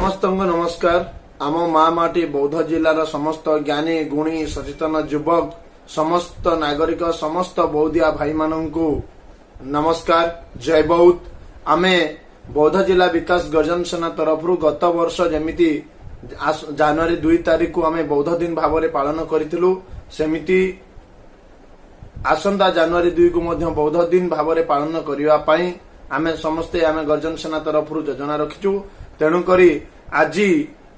समस्त नमस्कार। आम माँ माटी बौद्ध जिलार समस्त ज्ञानी गुणी सचेतन युवक समस्त नागरिक समस्त बौद्धिया भाई मानू नमस्कार। जय बौद्ध। आमे बौद्ध जिला विकास गर्जन सेना तरफ गत वर्ष जमिति जनवरी 2 तारिख को आमे बौद्ध दिन भाव में पालन करूँ सेमिति आसंता जनवरी 2 को मध्य बौद्ध दिन भाव में पालन करने आमे समस्ते आमे गर्जन सेना तरफ योजना रखिचु। तेणुकरी आज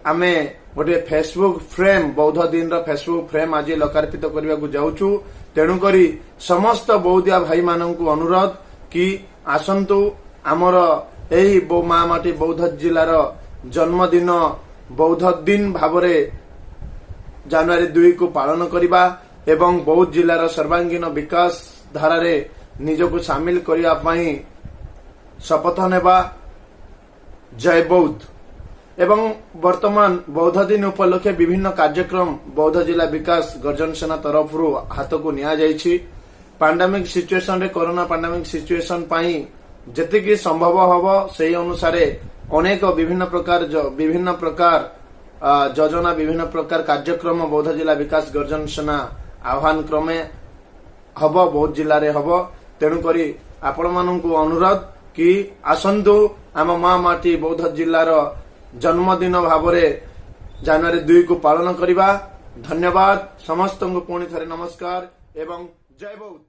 आमे गोटे फेसबुक फ्रेम बौद्ध दिन फेसबुक फ्रेम आज लोकार्पित करने को जाऊँ। तेणुकरी समस्त बौद्धिया भाई मानू अनुरोध कि आसंतु आमर यही माँ माटी बौद्ध जिलार जन्मदिन बौद्ध दिन भाव जनवरी 2 को पालन करवा एवं बौद्ध जिलार सर्वांगीन विकास धारा निजको सामिल करने शपथ नेबा। जय बौद्ध। एवं वर्तमान बौद्ध दिन उपलक्षे विभिन्न कार्यक्रम बौद्ध जिला विकास गर्जन सेना तरफ हाथ को नि पैंडेमिक सिचुएशन रे कोरोना पैंडेमिक सिचुएशन पाई जेतिकी संभव हम से अनुसार अनेक विभिन्न प्रकार योजना विभिन्न प्रकार कार्यक्रम बौद्ध जिला विकास गर्जन सेना आह्वान क्रमे हम बौद्ध जिले में हम। तेणुकरी आपण मानू अनुरोध कि आसंतु आम माँ माटी बौद्ध जिलार जन्मदिन भाव जनवरी 2 को पालन करवा। धन्यवाद समस्त को पुणी थे नमस्कार एवं जय बौद्ध।